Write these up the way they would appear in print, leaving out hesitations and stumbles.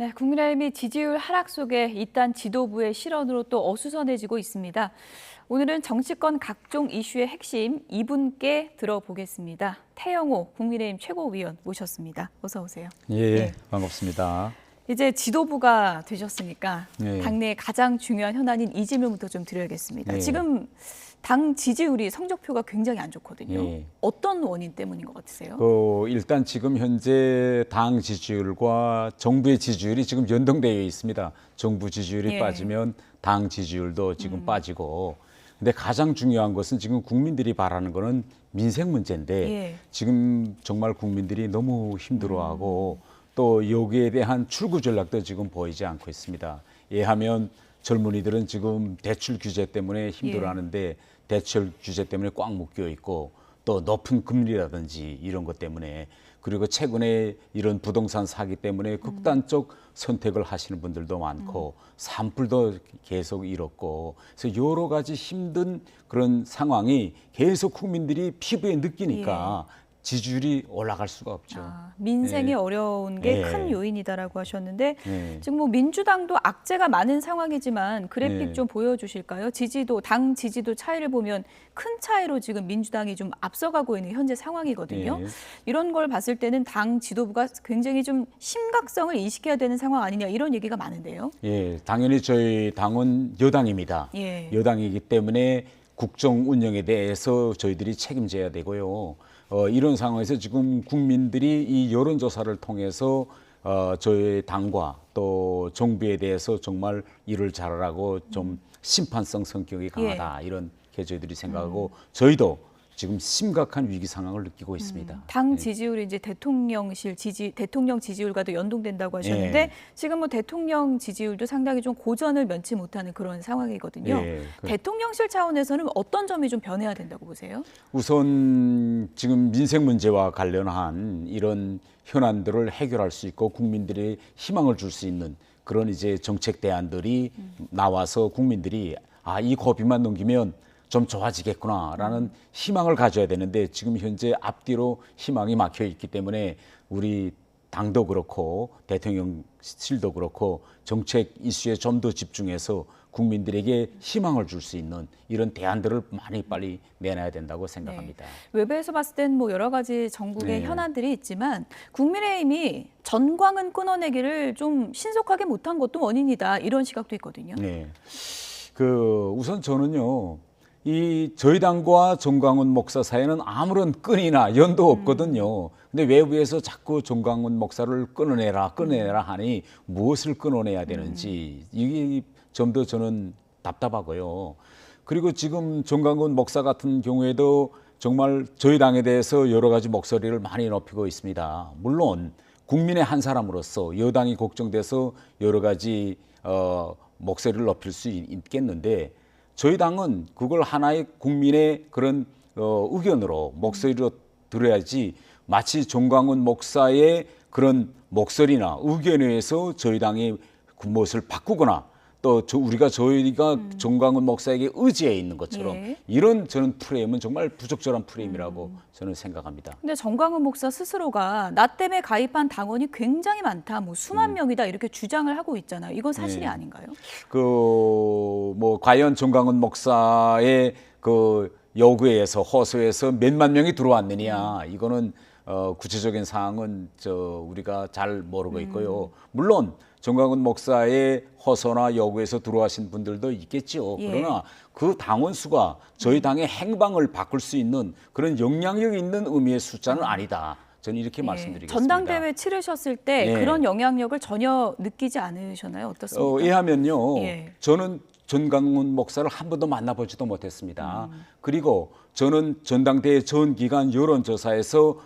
네, 국민의힘이 지지율 하락 속에 잇단 지도부의 실언으로 또 어수선해지고 있습니다. 오늘은 정치권 각종 이슈의 핵심 이분께 들어보겠습니다. 태영호 국민의힘 최고위원 모셨습니다. 어서 오세요. 예, 반갑습니다. 이제 지도부가 되셨으니까 예. 당내의 가장 중요한 현안인 이 질문부터 좀 드려야겠습니다. 예. 지금 당 지지율이 성적표가 굉장히 안 좋거든요. 예. 어떤 원인 때문인 것 같으세요? 일단 지금 현재 당 지지율과 정부의 지지율이 지금 연동되어 있습니다. 정부 지지율이 예. 빠지면 당 지지율도 지금 빠지고. 근데 가장 중요한 것은 지금 국민들이 바라는 거는 민생 문제인데 예. 지금 정말 국민들이 너무 힘들어하고 또 여기에 대한 출구 전략도 지금 보이지 않고 있습니다. 예하면 젊은이들은 지금 대출 규제 때문에 힘들어하는데 대출 규제 때문에 꽉 묶여 있고 또 높은 금리라든지 이런 것 때문에 그리고 최근에 이런 부동산 사기 때문에 극단적 선택을 하시는 분들도 많고 산불도 계속 일었고 그래서 여러 가지 힘든 그런 상황이 계속 국민들이 피부에 느끼니까 지지율이 올라갈 수가 없죠. 민생이 예. 어려운 게 예. 큰 요인이다라고 하셨는데 예. 지금 뭐 민주당도 악재가 많은 상황이지만 그래픽 예. 좀 보여주실까요? 당 지지도 차이를 보면 큰 차이로 지금 민주당이 좀 앞서가고 있는 현재 상황이거든요. 예. 이런 걸 봤을 때는 당 지도부가 굉장히 좀 심각성을 인식해야 되는 상황 아니냐 이런 얘기가 많은데요. 예, 당연히 저희 당은 여당입니다. 예. 여당이기 때문에 국정 운영에 대해서 저희들이 책임져야 되고요. 이런 상황에서 지금 국민들이 이 여론조사를 통해서 저희 당과 또 정부에 대해서 정말 일을 잘하라고 좀 심판성 성격이 강하다 이렇게 저희들이 생각하고 저희도 지금 심각한 위기 상황을 느끼고 있습니다. 당 지지율이 이제 대통령 지지율과도 연동된다고 하셨는데 예. 지금 뭐 대통령 지지율도 상당히 좀 고전을 면치 못하는 그런 상황이거든요. 예. 대통령실 차원에서는 어떤 점이 좀 변해야 된다고 보세요? 우선 지금 민생 문제와 관련한 이런 현안들을 해결할 수 있고 국민들의 희망을 줄 수 있는 그런 이제 정책 대안들이 나와서 국민들이 이 고비만 넘기면 좀 좋아지겠구나라는 희망을 가져야 되는데 지금 현재 앞뒤로 희망이 막혀 있기 때문에 우리 당도 그렇고 대통령실도 그렇고 정책 이슈에 좀 더 집중해서 국민들에게 희망을 줄 수 있는 이런 대안들을 많이 빨리 내놔야 된다고 생각합니다. 외부에서 봤을 땐 뭐 여러 가지 전국의 네. 현안들이 있지만 국민의힘이 전광훈 끊어내기를 좀 신속하게 못한 것도 원인이다 이런 시각도 있거든요. 네. 우선 저는요. 저희 당과 정광훈 목사 사이에는 아무런 끈이나 연도 없거든요. 근데 외부에서 자꾸 정광훈 목사를 끊어내라 하니 무엇을 끊어내야 되는지 이게 좀 더 저는 답답하고요. 그리고 지금 정광훈 목사 같은 경우에도 정말 저희 당에 대해서 여러 가지 목소리를 많이 높이고 있습니다. 물론 국민의 한 사람으로서 여당이 걱정돼서 여러 가지 목소리를 높일 수 있겠는데 저희 당은 그걸 하나의 국민의 그런 의견으로 목소리로 들어야지 마치 정광훈 목사의 그런 목소리나 의견에 의해서 저희 당이 무엇을 바꾸거나 또 저희가 정광훈 목사에게 의지해 있는 것처럼 이런 저는 프레임은 정말 부적절한 프레임이라고 저는 생각합니다. 근데 정광훈 목사 스스로가 나 때문에 가입한 당원이 굉장히 많다, 뭐 수만 명이다 이렇게 주장을 하고 있잖아요. 이건 사실이 아닌가요? 과연 정광훈 목사의 요구에 의해서 호소해서 몇만 명이 들어왔느냐 이거는 구체적인 사항은 우리가 잘 모르고 있고요. 물론 정광훈 목사의 호소나 요구에서 들어와신 분들도 있겠죠. 그러나 그 당원 수가 저희 당의 행방을 바꿀 수 있는 그런 영향력 있는 의미의 숫자는 아니다. 저는 이렇게 말씀드리겠습니다. 전당대회 치르셨을 때 그런 영향력을 전혀 느끼지 않으셨나요? 어떻습니까? 왜냐하면요. 저는 정광훈 목사를 한 번도 만나보지도 못했습니다. 그리고 저는 전당대회 전 기간 여론조사에서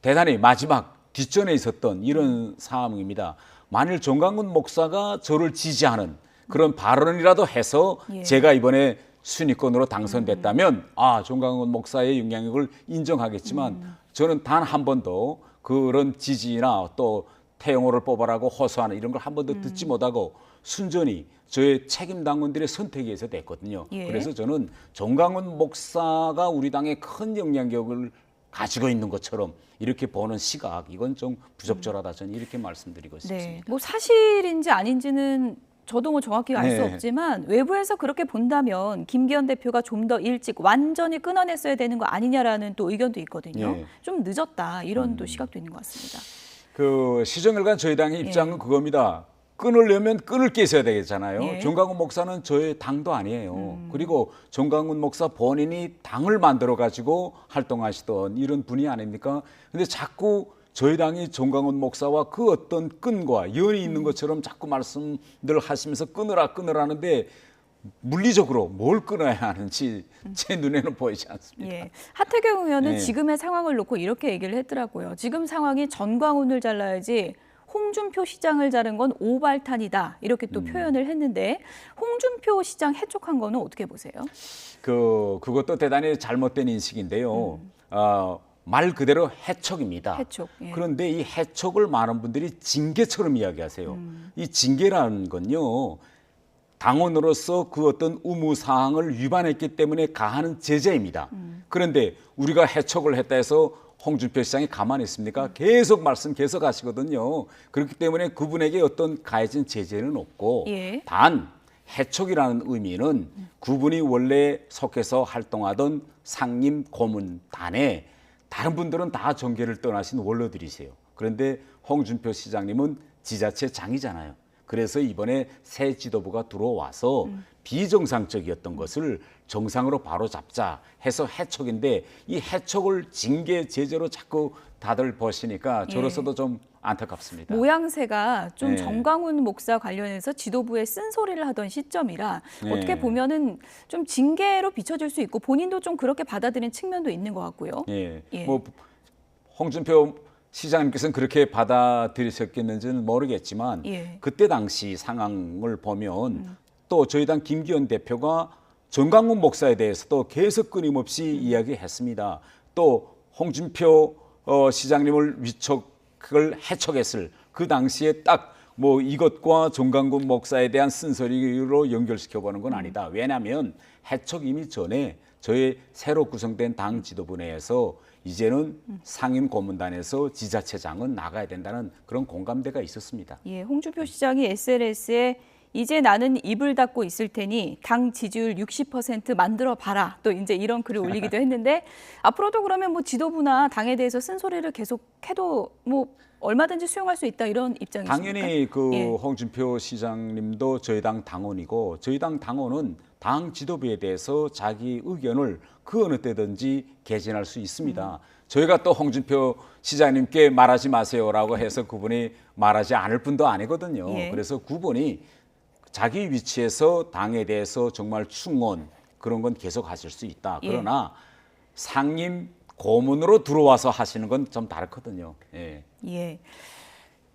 대단히 마지막 뒷전에 있었던 이런 상황입니다. 만일 정광훈 목사가 저를 지지하는 그런 발언이라도 해서 제가 이번에 순위권으로 당선됐다면 정광훈 목사의 영향력을 인정하겠지만 저는 단 한 번도 그런 지지나 또 태영호를 뽑아라고 호소하는 이런 걸 한 번도 듣지 못하고 순전히 저의 책임 당원들의 선택에 의해서 됐거든요. 그래서 저는 정광훈 목사가 우리 당에 큰 영향력을 가지고 있는 것처럼 이렇게 보는 시각, 이건 좀 부적절하다, 저는 이렇게 말씀드리고 싶습니다. 네, 뭐 사실인지 아닌지는 저도 뭐 정확히 알 수 네. 없지만 외부에서 그렇게 본다면 김기현 대표가 좀 더 일찍 완전히 끊어냈어야 되는 거 아니냐라는 또 의견도 있거든요. 예. 좀 늦었다 이런 또 시각도 있는 것 같습니다. 그 시정일관 저희 당의 입장은 그겁니다. 끊으려면 끊을 게 있어야 되겠잖아요. 예. 정강훈 목사는 저희 당도 아니에요. 그리고 정강훈 목사 본인이 당을 만들어 가지고 활동하시던 이런 분이 아닙니까? 근데 자꾸 저희 당이 정강훈 목사와 그 어떤 끈과 연이 있는 것처럼 자꾸 말씀들 하시면서 끊으라는데 물리적으로 뭘 끊어야 하는지 제 눈에는 보이지 않습니다. 예. 하태경 의원은 네. 지금의 상황을 놓고 이렇게 얘기를 했더라고요. 지금 상황이 전광훈을 잘라야지 홍준표 시장을 자른 건 오발탄이다. 이렇게 또 표현을 했는데 홍준표 시장 해촉한 거는 어떻게 보세요? 그것도 대단히 잘못된 인식인데요. 말 그대로 해촉입니다. 해촉, 예. 그런데 이 해촉을 많은 분들이 징계처럼 이야기하세요. 이 징계라는 건요. 당원으로서 그 어떤 의무 사항을 위반했기 때문에 가하는 제재입니다. 그런데 우리가 해촉을 했다 해서 홍준표 시장이 가만히 있습니까? 계속 하시거든요. 그렇기 때문에 그분에게 어떤 가해진 제재는 없고 예. 단 해촉이라는 의미는 그분이 원래 속해서 활동하던 상임 고문단에 다른 분들은 다 정계를 떠나신 원로들이세요. 그런데 홍준표 시장님은 지자체장이잖아요. 그래서 이번에 새 지도부가 들어와서 비정상적이었던 것을 정상으로 바로 잡자 해서 해촉인데 이 해촉을 징계 제재로 자꾸 다들 보시니까 저로서도 좀 안타깝습니다. 모양새가 좀 네. 정광훈 목사 관련해서 지도부에 쓴소리를 하던 시점이라 네. 어떻게 보면은 좀 징계로 비춰질 수 있고 본인도 좀 그렇게 받아들인 측면도 있는 것 같고요. 예. 예. 뭐 홍준표 시장님께서는 그렇게 받아들이셨겠는지는 모르겠지만 예. 그때 당시 상황을 보면 또 저희 당 김기현 대표가 정광훈 목사에 대해서도 계속 끊임없이 이야기했습니다. 또 홍준표 시장님을 위촉을 해촉했을 그 당시에 딱 뭐 이것과 정광훈 목사에 대한 쓴소리로 연결시켜 보는 건 아니다. 왜냐하면 해촉 이미 전에 저희 새로 구성된 당 지도부 내에서 이제는 상임 고문단에서 지자체장은 나가야 된다는 그런 공감대가 있었습니다. 예, 홍준표 시장이 SNS에 이제 나는 입을 닫고 있을 테니 당 지지율 60% 만들어 봐라. 또 이제 이런 글을 올리기도 했는데 앞으로도 그러면 뭐 지도부나 당에 대해서 쓴소리를 계속 해도 뭐 얼마든지 수용할 수 있다 이런 입장이십니까? 당연히 그 예. 홍준표 시장님도 저희 당 당원이고 저희 당 당원은 당 지도부에 대해서 자기 의견을 그 어느 때든지 개진할 수 있습니다. 저희가 또 홍준표 시장님께 말하지 마세요라고 해서 그분이 말하지 않을 분도 아니거든요. 예. 그래서 그분이 자기 위치에서 당에 대해서 정말 충원 그런 건 계속 하실 수 있다. 예. 그러나 상임 고문으로 들어와서 하시는 건 좀 다르거든요. 예. 예.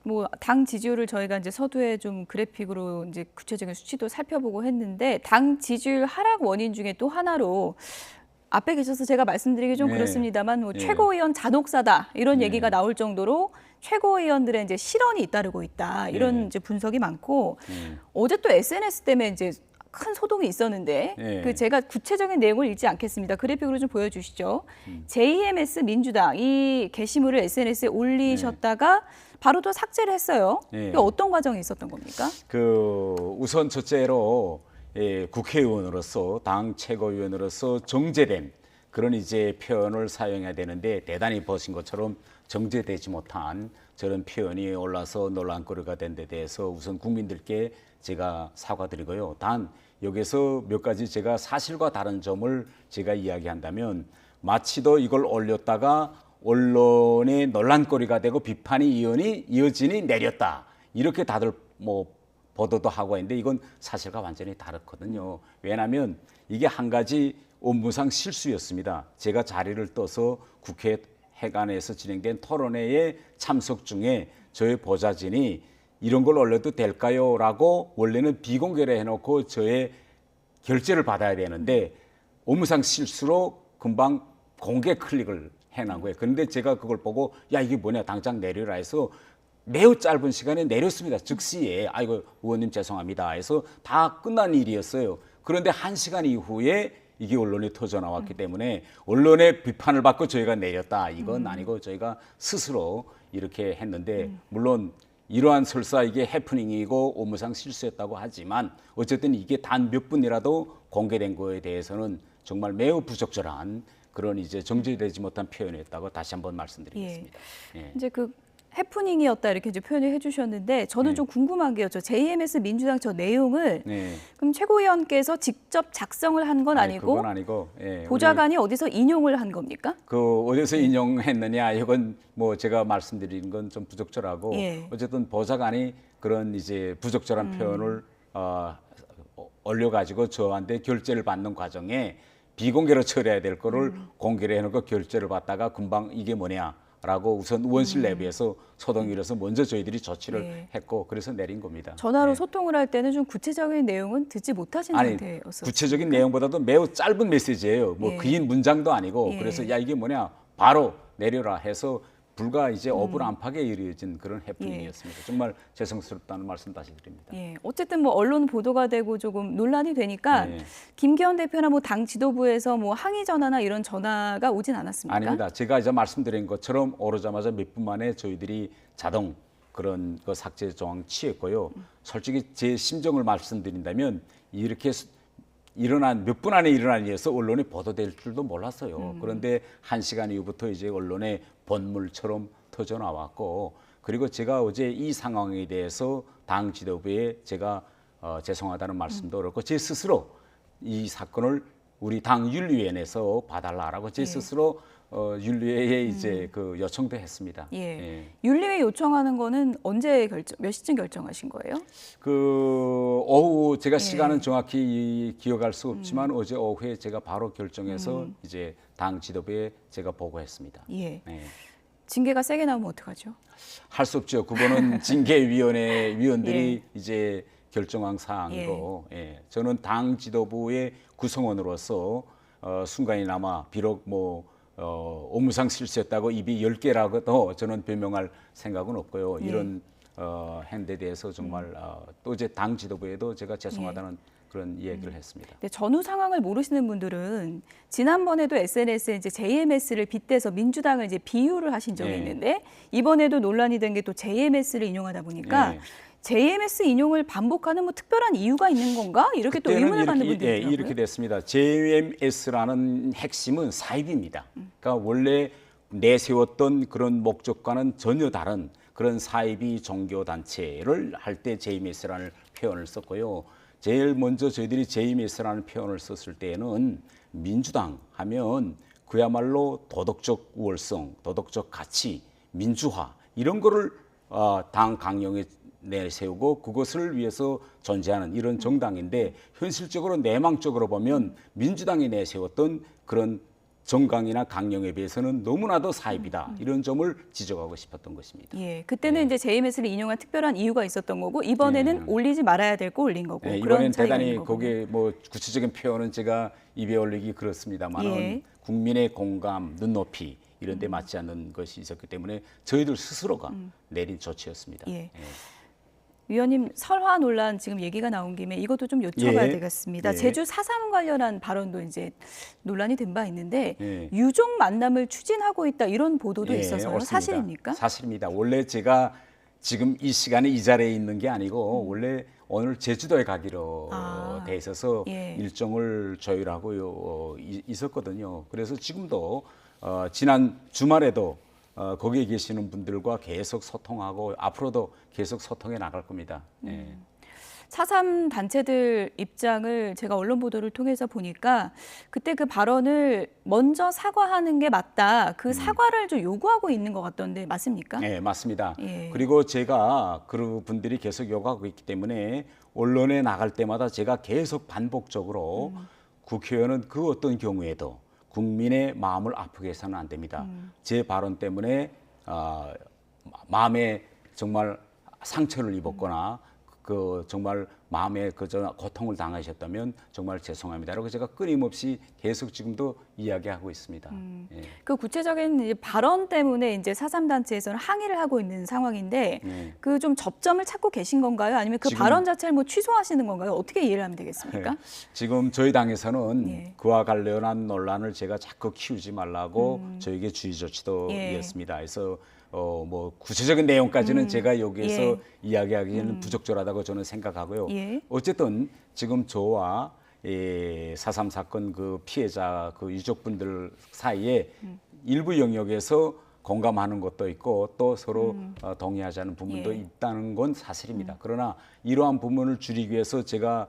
뭐 당 지지율을 저희가 이제 서두에 좀 그래픽으로 이제 구체적인 수치도 살펴보고 했는데 당 지지율 하락 원인 중에 또 하나로 앞에 계셔서 제가 말씀드리기 좀 네. 그렇습니다만 뭐 네. 최고위원 잔혹사다 이런 얘기가 나올 정도로 최고위원들의 이제 실언이 잇따르고 있다 이런 네. 이제 분석이 많고 어제 또 SNS 때문에 이제 큰 소동이 있었는데 네. 그 제가 구체적인 내용을 읽지 않겠습니다. 그래픽으로 좀 보여주시죠. JMS 민주당 이 게시물을 SNS에 올리셨다가 바로 또 삭제를 했어요. 네. 이게 어떤 과정이 있었던 겁니까? 우선 첫째로 국회의원으로서 당 최고위원으로서 정제된 그런 이제 표현을 사용해야 되는데 대단히 보신 것처럼 정제되지 못한 저런 표현이 올라서 논란거리가 된 데 대해서 우선 국민들께 제가 사과드리고요. 단 여기서 몇 가지 제가 사실과 다른 점을 제가 이야기한다면 마치도 이걸 올렸다가 언론의 논란거리가 되고 비판이 이어지니 내렸다. 이렇게 다들 뭐 보도도 하고 있는데 이건 사실과 완전히 다르거든요. 왜냐하면 이게 한 가지 업무상 실수였습니다. 제가 자리를 떠서 국회 회관에서 진행된 토론회에 참석 중에 저의 보좌진이 이런 걸 올려도 될까요? 라고 원래는 비공개로 해놓고 저의 결재를 받아야 되는데 업무상 실수로 금방 공개 클릭을 해놓은 거예요. 그런데 제가 그걸 보고 야 이게 뭐냐 당장 내려라 해서 매우 짧은 시간에 내렸습니다. 즉시에 아이고 의원님 죄송합니다 해서 다 끝난 일이었어요. 그런데 1시간 이후에 이게 언론에 터져 나왔기 때문에 언론의 비판을 받고 저희가 내렸다. 이건 아니고 저희가 스스로 이렇게 했는데 물론 이러한 설사 이게 해프닝이고 업무상 실수했다고 하지만 어쨌든 이게 단 몇 분이라도 공개된 거에 대해서는 정말 매우 부적절한 그런 이제 정제되지 못한 표현이었다고 다시 한번 말씀드리겠습니다. 예. 이제 그 해프닝이었다 이렇게 이제 표현을 해주셨는데 저는 좀 궁금한 게요. 저 JMS 민주당 저 내용을 네. 그럼 최고위원께서 직접 작성을 한 건 아니고 그건 아니고 예, 보좌관이 어디서 인용을 한 겁니까? 그 어디서 인용했느냐 이건 뭐 제가 말씀드리는 건 좀 부적절하고 예. 어쨌든 보좌관이 그런 이제 부적절한 표현을 올려가지고 저한테 결재를 받는 과정에 비공개로 처리해야 될 거를 공개로 해놓고 결재를 받다가 금방 이게 뭐냐라고 우선 의원실 내부에서 소동위에서 먼저 저희들이 조치를 예. 했고 그래서 내린 겁니다. 전화로 예. 소통을 할 때는 좀 구체적인 내용은 듣지 못하신 아니 상태였어요. 구체적인 내용보다도 매우 짧은 메시지예요. 뭐 예. 긴 문장도 아니고 예. 그래서 야 이게 뭐냐 바로 내려라 해서 불과 이제 5분 안팎에 이루어진 그런 해프닝이었습니다. 정말 죄송스럽다는 말씀 다시 드립니다. 예, 어쨌든 뭐 언론 보도가 되고 조금 논란이 되니까 예. 김기현 대표나 뭐 당 지도부에서 뭐 항의 전화나 이런 전화가 오진 않았습니까? 아닙니다. 제가 이제 말씀드린 것처럼 오르자마자 몇 분 만에 저희들이 자동 그런 그 삭제 조항 취했고요. 솔직히 제 심정을 말씀드린다면 이렇게 일어난 몇 분 안에 일어난 일에서 언론에 보도될 줄도 몰랐어요. 그런데 1시간 이후부터 이제 언론에 본물처럼 터져 나왔고 그리고 제가 어제 이 상황에 대해서 당 지도부에 제가 죄송하다는 말씀도 그렇고 제 스스로 이 사건을 우리 당 윤리위원회에서 봐달라라고 제 스스로 윤리회에 이제 그 요청도 했습니다. 예. 예. 윤리회 요청하는 거는 언제 몇 시쯤 결정하신 거예요? 그 오후 제가 시간은 정확히 기억할 수 없지만 어제 오후에 제가 바로 결정해서 이제 당 지도부에 제가 보고했습니다. 예. 네. 징계가 세게 나오면 어떡하죠? 할 수 없죠. 그거는 징계위원회 위원들이 이제 결정한 사항이고, 저는 당 지도부의 구성원으로서 순간이나마 비록 뭐 업무상 실수했다고 입이 10개라고도 저는 변명할 생각은 없고요. 이런 행태에 대해서 정말 또 이제 당 지도부에도 제가 죄송하다는 그런 얘기를 했습니다. 근데 전후 상황을 모르시는 분들은 지난번에도 SNS에 이제 JMS를 빗대서 민주당을 이제 비유를 하신 적이 예. 있는데 이번에도 논란이 된 게 또 JMS를 인용하다 보니까 예. JMS 인용을 반복하는 뭐 특별한 이유가 있는 건가? 이렇게 또 그때는 의문을 갖는 이렇게, 분들이 있더라고요. 이렇게 됐습니다. JMS라는 핵심은 사입입니다. 그러니까 원래 내세웠던 그런 목적과는 전혀 다른 그런 사이비 종교 단체를 할 때 JMS라는 표현을 썼고요. 제일 먼저 저희들이 JMS라는 표현을 썼을 때에는 민주당 하면 그야말로 도덕적 우월성, 도덕적 가치, 민주화 이런 거를 당 강령에 내세우고 그것을 위해서 존재하는 이런 정당인데 현실적으로 내망적으로 보면 민주당이 내세웠던 그런 정강이나 강령에 비해서는 너무나도 사입이다. 이런 점을 지적하고 싶었던 것입니다. 예, 그때는 이제 JMS를 인용한 특별한 이유가 있었던 거고 이번에는 올리지 말아야 될 거 올린 거고 그런 이번엔 차이가 대단히 있는 거군요. 거기에 뭐 구체적인 표현은 제가 입에 올리기 그렇습니다만은 예. 국민의 공감, 눈높이 이런 데 맞지 않는 것이 있었기 때문에 저희들 스스로가 내린 조치였습니다. 예. 위원님 설화 논란 지금 얘기가 나온 김에 이것도 좀 여쭤봐야 예. 되겠습니다. 예. 제주 4.3 관련한 발언도 이제 논란이 된 바 있는데 예. 유족 만남을 추진하고 있다 이런 보도도 예, 있어서요. 옳습니다. 사실입니까? 사실입니다. 원래 제가 지금 이 시간에 이 자리에 있는 게 아니고 원래 오늘 제주도에 가기로 돼 있어서 예. 일정을 조율하고 있었거든요. 그래서 지금도 지난 주말에도 거기에 계시는 분들과 계속 소통하고 앞으로도 계속 소통해 나갈 겁니다. 예. 4.3 단체들 입장을 제가 언론 보도를 통해서 보니까 그때 그 발언을 먼저 사과하는 게 맞다. 그 사과를 좀 요구하고 있는 것 같던데 맞습니까? 네, 맞습니다. 예. 그리고 제가 그 분들이 계속 요구하고 있기 때문에 언론에 나갈 때마다 제가 계속 반복적으로 국회의원은 그 어떤 경우에도 국민의 마음을 아프게 해서는 안 됩니다. 제 발언 때문에 마음에 정말 상처를 입었거나 그 정말 마음에 그저 고통을 당하셨다면 정말 죄송합니다라고 제가 끊임없이 계속 지금도 이야기하고 있습니다. 예. 그 구체적인 이제 발언 때문에 이제 4.3 단체에서는 항의를 하고 있는 상황인데 네. 그 좀 접점을 찾고 계신 건가요? 아니면 그 지금- 발언 자체를 뭐 취소하시는 건가요? 어떻게 이해를 하면 되겠습니까? 네. 지금 저희 당에서는 예. 그와 관련한 논란을 제가 자꾸 키우지 말라고 저에게 주의 조치도 예. 이었습니다. 그래서 뭐 구체적인 내용까지는 제가 여기에서 예. 이야기하기에는 부적절하다고 저는 생각하고요. 예. 어쨌든 지금 저와 4.3 사건 그 피해자 그 유족분들 사이에 일부 영역에서 공감하는 것도 있고 또 서로 동의하지 않는 부분도 예. 있다는 건 사실입니다. 그러나 이러한 부분을 줄이기 위해서 제가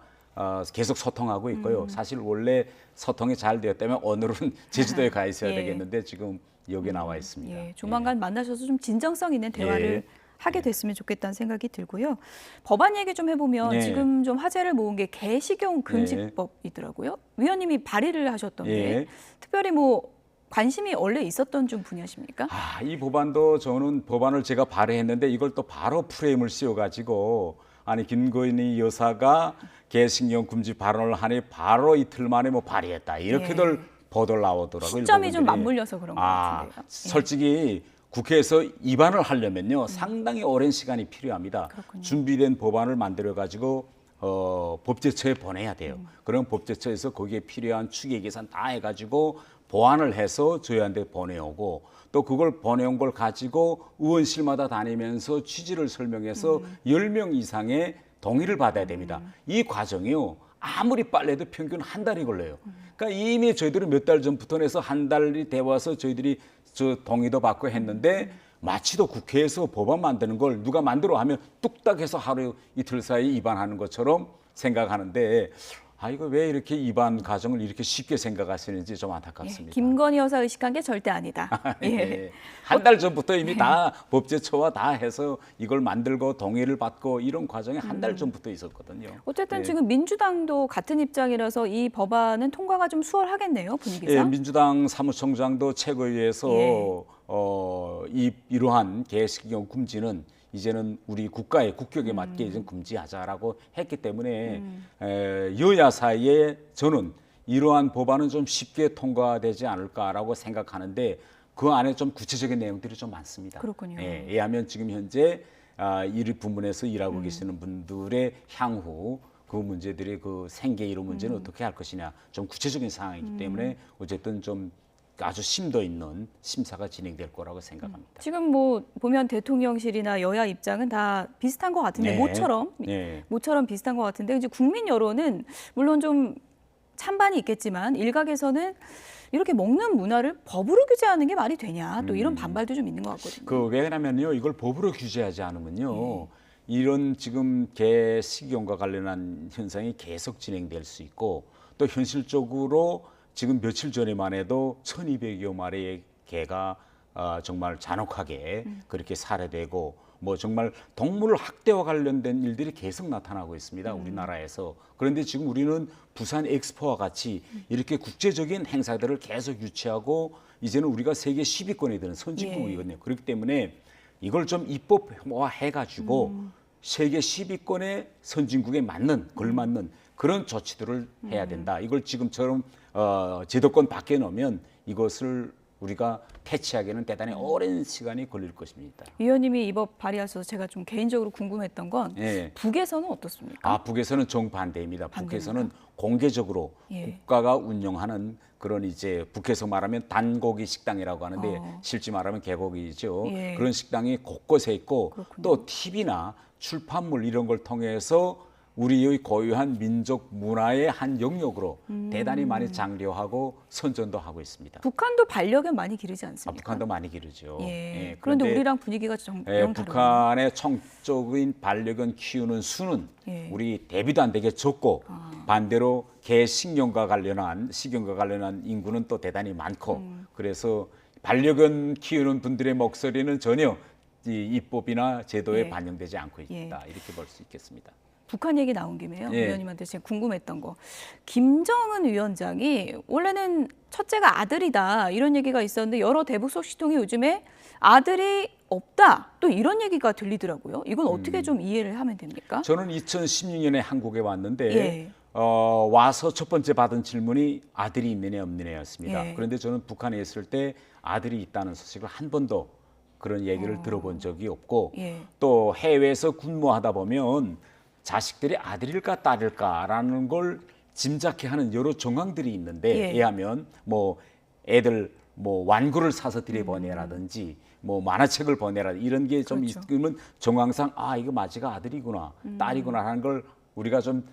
계속 소통하고 있고요. 사실 원래 소통이 잘 되었다면 오늘은 제주도에 가 있어야 예. 되겠는데 지금 여기 나와 있습니다. 예, 조만간 만나셔서 좀 진정성 있는 대화를 예. 하게 됐으면 좋겠다는 생각이 들고요. 법안 얘기 좀 해보면 예. 지금 좀 화제를 모은 게 개식용 금지법이더라고요. 위원님이 발의를 하셨던데 예. 특별히 뭐 관심이 원래 있었던 좀 분야십니까? 이 법안도 저는 법안을 제가 발의했는데 이걸 또 바로 프레임을 씌워가지고 아니 김건희 여사가 개식용 금지 발언을 하니 바로 이틀 만에 뭐 발의했다 이렇게들 보도를 나오더라고요. 시점이 좀 일부 분들이. 맞물려서 그런 것 같은데요. 솔직히 국회에서 입안을 하려면요 상당히 오랜 시간이 필요합니다. 그렇군요. 준비된 법안을 만들어 가지고 법제처에 보내야 돼요. 그럼 법제처에서 거기에 필요한 추계 계산 다 해가지고 보완을 해서 저희한테 보내오고 또 그걸 보내온 걸 가지고 의원실마다 다니면서 취지를 설명해서 10명 이상의 동의를 받아야 됩니다. 이 과정이요. 아무리 빨래도 평균 한 달이 걸려요. 그러니까 이미 저희들이 몇 달 전부터 내서 한 달이 돼 와서 저희들이 저 동의도 받고 했는데 마치도 국회에서 법안 만드는 걸 누가 만들어 하면 뚝딱 해서 하루 이틀 사이 입안하는 것처럼 생각하는데 이거 왜 이렇게 입안 과정을 이렇게 쉽게 생각하시는지 좀 안타깝습니다. 김건희 여사 의식한 게 절대 아니다. 예. 한 달 전부터 이미 다 법제처와 다 해서 이걸 만들고 동의를 받고 이런 과정이 한 달 전부터 있었거든요. 어쨌든 예. 지금 민주당도 같은 입장이라서 이 법안은 통과가 좀 수월하겠네요, 예, 분위기상. 민주당 사무총장도 최고위에서 예. 이러한 개식용 금지는 이제는 우리 국가의 국격에 맞게 이제 금지하자라고 했기 때문에 여야 사이에 저는 이러한 법안은 좀 쉽게 통과되지 않을까라고 생각하는데 그 안에 좀 구체적인 내용들이 좀 많습니다. 그렇군요. 왜냐하면 지금 현재 이 부문에서 일하고 계시는 분들의 향후 그 문제들의 그 생계 이런 문제는 어떻게 할 것이냐 좀 구체적인 상황이기 때문에 어쨌든 좀 아주 심도 있는 심사가 진행될 거라고 생각합니다. 지금 뭐 보면 대통령실이나 여야 입장은 다 비슷한 것 같은데 네. 모처럼 비슷한 것 같은데 이제 국민 여론은 물론 좀 찬반이 있겠지만 일각에서는 이렇게 먹는 문화를 법으로 규제하는 게 말이 되냐 또 이런 반발도 좀 있는 것 같거든요. 왜냐면요 이걸 법으로 규제하지 않으면요 이런 지금 개 식용과 관련한 현상이 계속 진행될 수 있고 또 현실적으로 지금 며칠 전에만 해도 1,200여 마리의 개가 정말 잔혹하게 그렇게 살해되고 뭐 정말 동물 학대와 관련된 일들이 계속 나타나고 있습니다. 우리나라에서. 그런데 지금 우리는 부산 엑스포와 같이 이렇게 국제적인 행사들을 계속 유치하고 이제는 우리가 세계 10위권에 드는 선진국이거든요. 그렇기 때문에 이걸 좀 입법화해가지고 세계 10위권의 선진국에 맞는 걸맞는 그런 조치들을 해야 된다. 이걸 지금처럼 제도권 밖에 놓으면 이것을 우리가 퇴치하기에는 대단히 오랜 시간이 걸릴 것입니다. 위원님이 이 법 발의하셔서 제가 좀 개인적으로 궁금했던 건 예. 북에서는 어떻습니까? 북에서는 정반대입니다. 반대입니까? 북에서는 공개적으로 예. 국가가 운영하는 그런 이제 북에서 말하면 단고기 식당이라고 하는데 실제 말하면 개고기죠. 예. 그런 식당이 곳곳에 있고 그렇군요. 또 TV나 출판물 이런 걸 통해서 우리의 고유한 민족 문화의 한 영역으로 대단히 많이 장려하고 선전도 하고 있습니다. 북한도 반려견 많이 기르지 않습니까? 북한도 많이 기르죠. 예. 그런데 그런데 우리랑 분위기가 영 다르군요. 북한의 총적인 반려견 키우는 수는 예. 우리 대비도 안 되게 적고 반대로 개 식용과 관련한 인구는 또 대단히 많고 그래서 반려견 키우는 분들의 목소리는 전혀 이 입법이나 제도에 예. 반영되지 않고 있다 예. 이렇게 볼 수 있겠습니다. 북한 얘기 나온 김에요. 예. 위원님한테 제가 궁금했던 거. 김정은 위원장이 원래는 첫째가 아들이다 이런 얘기가 있었는데 여러 대북 소식통이 요즘에 아들이 없다. 또 이런 얘기가 들리더라고요. 이건 어떻게 좀 이해를 하면 됩니까? 저는 2016년에 한국에 왔는데 예. 와서 첫 번째 받은 질문이 아들이 있느냐 없느냐였습니다. 예. 그런데 저는 북한에 있을 때 아들이 있다는 소식을 한 번도 그런 얘기를 들어본 적이 없고 예. 또 해외에서 근무하다 보면 자식들이 아들일까 딸일까라는 걸 짐작해하는 여러 정황들이 있는데 예. 예하면 뭐 애들 뭐 완구를 사서 들여보내라든지 뭐 만화책을 보내라 이런 게 좀 그렇죠. 있으면 정황상 아 이거 마지가 아들이구나 딸이구나 하는 걸 우리가 좀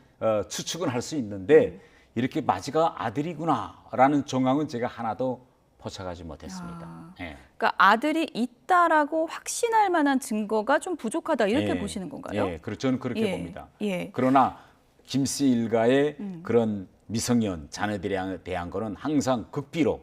추측은 할 수 있는데 이렇게 마지가 아들이구나라는 정황은 제가 하나도 포착하지 못했습니다. 예. 그러니까 아들이 있다라고 확신할 만한 증거가 좀 부족하다 이렇게 예. 보시는 건가요? 예, 그렇죠. 저는 그렇게 예. 봅니다. 예. 그러나 김씨 일가의 그런 미성년 자녀들에 대한 거는 항상 극비로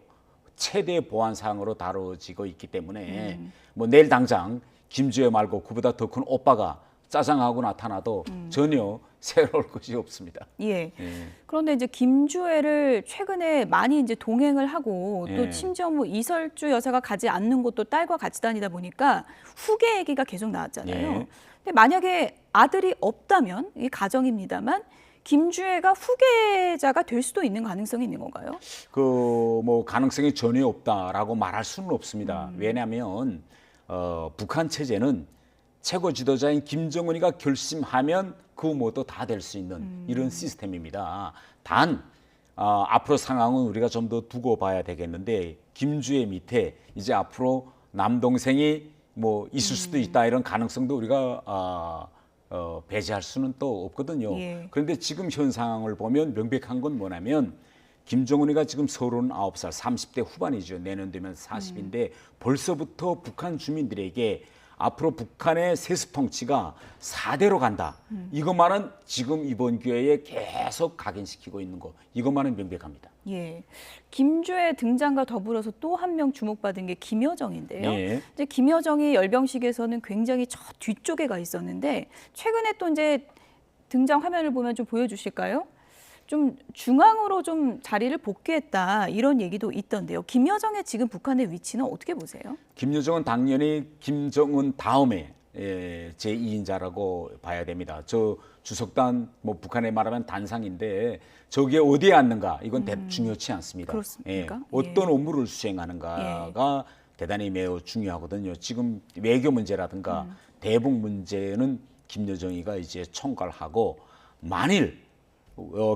최대 보안 사항으로 다뤄지고 있기 때문에 뭐 내일 당장 김주혜 말고 그보다 더 큰 오빠가 짜장하고 나타나도 전혀 새로울 것이 없습니다. 예. 예. 그런데 이제 김주애를 최근에 많이 이제 동행을 하고 또 예. 심지어 뭐 이설주 여사가 가지 않는 곳도 딸과 같이 다니다 보니까 후계 얘기가 계속 나왔잖아요. 예. 근데 만약에 아들이 없다면 이 가정입니다만 김주애가 후계자가 될 수도 있는 가능성이 있는 건가요? 그 뭐 가능성이 전혀 없다라고 말할 수는 없습니다. 왜냐하면 북한 체제는 최고 지도자인 김정은이가 결심하면 그 뭐도 다 될 수 있는 이런 시스템입니다. 단 앞으로 상황은 우리가 좀 더 두고 봐야 되겠는데 김주의 밑에 이제 앞으로 남동생이 뭐 있을 수도 있다 이런 가능성도 우리가 배제할 수는 또 없거든요. 예. 그런데 지금 현 상황을 보면 명백한 건 뭐냐면 김정은이가 지금 39살, 30대 후반이죠. 내년 되면 40인데 벌써부터 북한 주민들에게 앞으로 북한의 세습통치가 4대로 간다. 이것만은 지금 이번 기회에 계속 각인시키고 있는 거. 이것만은 명백합니다. 예. 김주애 등장과 더불어서 또 한 명 주목받은 게 김여정인데요. 예. 이제 김여정이 열병식에서는 굉장히 저 뒤쪽에 가 있었는데 최근에 또 이제 등장 화면을 보면 좀 보여주실까요? 좀 중앙으로 좀 자리를 복귀했다 이런 얘기도 있던데요. 김여정의 지금 북한의 위치는 어떻게 보세요? 김여정은 당연히 김정은 다음에 제2인자라고 봐야 됩니다. 저 주석단 뭐 북한에 말하면 단상인데 저기에 어디에 앉는가 이건 중요치 않습니다. 그렇습니까? 어떤 업무를 수행하는가가 대단히 매우 중요하거든요. 지금 외교 문제라든가 대북 문제는 김여정이가 이제 총괄하고 만일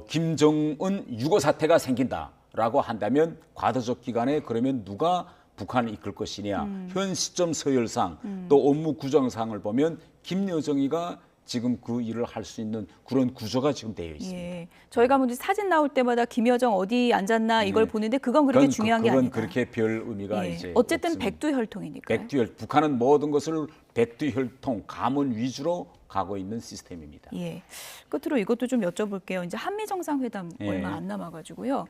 김정은 유고 사태가 생긴다라고 한다면 과도적 기간에 그러면 누가 북한을 이끌 것이냐. 현 시점 서열상 또 업무 구성상을 보면 김여정이가 지금 그 일을 할 수 있는 그런 구조가 지금 되어 있습니다. 예. 저희가 뭐 사진 나올 때마다 김여정 어디 앉았나 이걸 보는데 그건 그렇게 중요한 게 그건 아니다. 그렇게 별 의미가 예. 이제 어쨌든 없습니다. 백두혈통이니까요. 북한은 모든 것을 백두혈통 가문 위주로 가고 있는 시스템입니다. 예. 끝으로 이것도 좀 여쭤볼게요. 이제 한미 정상회담 예. 얼마 안 남아가지고요.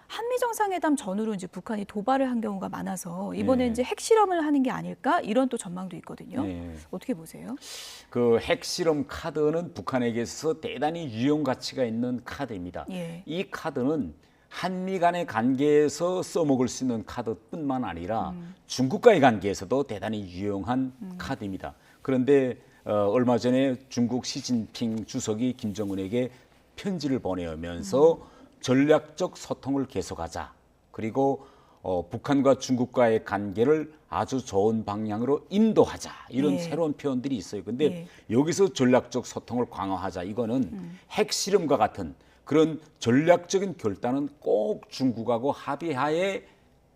한미 정상회담 전후로 이제 북한이 도발을 한 경우가 많아서 이번에 예. 이제 핵실험을 하는 게 아닐까 이런 또 전망도 있거든요. 예. 어떻게 보세요? 그 핵실험 카드는 북한에게 있어서 대단히 유용 가치가 있는 카드입니다. 예. 이 카드는 한미 간의 관계에서 써먹을 수 있는 카드뿐만 아니라 중국과의 관계에서도 대단히 유용한 카드입니다. 그런데 얼마 전에 중국 시진핑 주석이 김정은에게 편지를 보내면서 전략적 소통을 계속하자. 그리고 북한과 중국과의 관계를 아주 좋은 방향으로 인도하자. 이런 예. 새로운 표현들이 있어요. 근데 예. 여기서 전략적 소통을 강화하자. 이거는 핵실험과 같은 그런 전략적인 결단은 꼭 중국하고 합의하에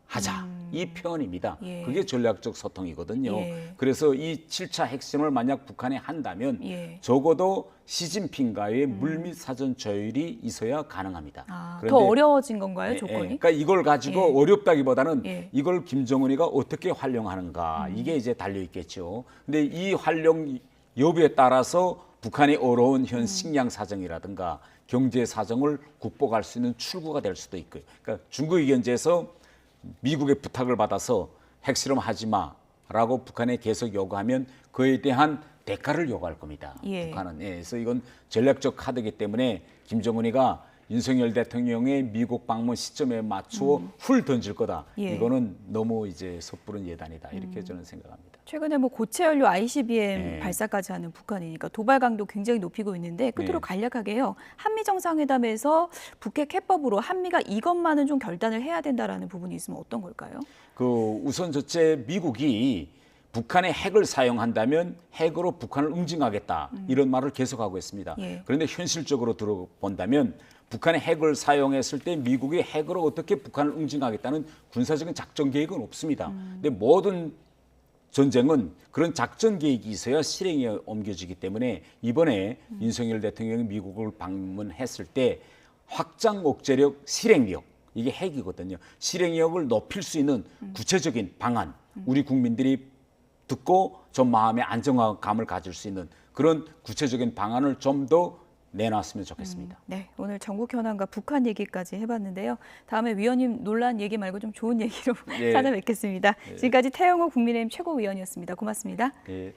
하자. 이 표현입니다. 예. 그게 전략적 소통이거든요. 예. 그래서 이 7차 핵실험을 만약 북한이 한다면 예. 적어도 시진핑과의 물밑 사전 조율이 있어야 가능합니다. 더 그런데 어려워진 건가요, 조건이? 그러니까 이걸 가지고 예. 어렵다기보다는 예. 이걸 김정은이가 어떻게 활용하는가 이게 이제 달려 있겠죠. 근데 이 활용 여부에 따라서 북한이 어려운 현 식량 사정이라든가 경제 사정을 극복할 수 있는 출구가 될 수도 있고요. 그러니까 중국 의견제에서 미국의 부탁을 받아서 핵실험 하지 마라고 북한에 계속 요구하면 그에 대한 대가를 요구할 겁니다. 예. 북한은. 그래서 이건 전략적 카드이기 때문에 김정은이가 윤석열 대통령의 미국 방문 시점에 맞추어 훌 던질 거다. 예. 이거는 너무 이제 섣부른 예단이다. 이렇게 저는 생각합니다. 최근에 뭐 고체 연료 ICBM 네. 발사까지 하는 북한이니까 도발 강도 굉장히 높이고 있는데 끝으로 네. 간략하게요. 한미 정상회담에서 북핵 해법으로 한미가 이것만은 좀 결단을 해야 된다라는 부분이 있으면 어떤 걸까요? 우선 첫째 미국이 북한의 핵을 사용한다면 핵으로 북한을 응징하겠다. 이런 말을 계속하고 있습니다. 예. 그런데 현실적으로 들어본다면 북한의 핵을 사용했을 때 미국이 핵으로 어떻게 북한을 응징하겠다는 군사적인 작전 계획은 없습니다. 근데 모든 전쟁은 그런 작전 계획이 있어야 실행에 옮겨지기 때문에 이번에 윤석열 대통령이 미국을 방문했을 때 확장 억제력, 실행력 이게 핵이거든요. 실행력을 높일 수 있는 구체적인 방안, 우리 국민들이 듣고 좀 마음의 안정감을 가질 수 있는 그런 구체적인 방안을 좀 더 내놨으면 좋겠습니다. 네, 오늘 전국 현안과 북한 얘기까지 해봤는데요. 다음에 위원님 논란 얘기 말고 좀 좋은 얘기로 예. 찾아뵙겠습니다. 지금까지 태영호 국민의힘 최고위원이었습니다. 고맙습니다. 예.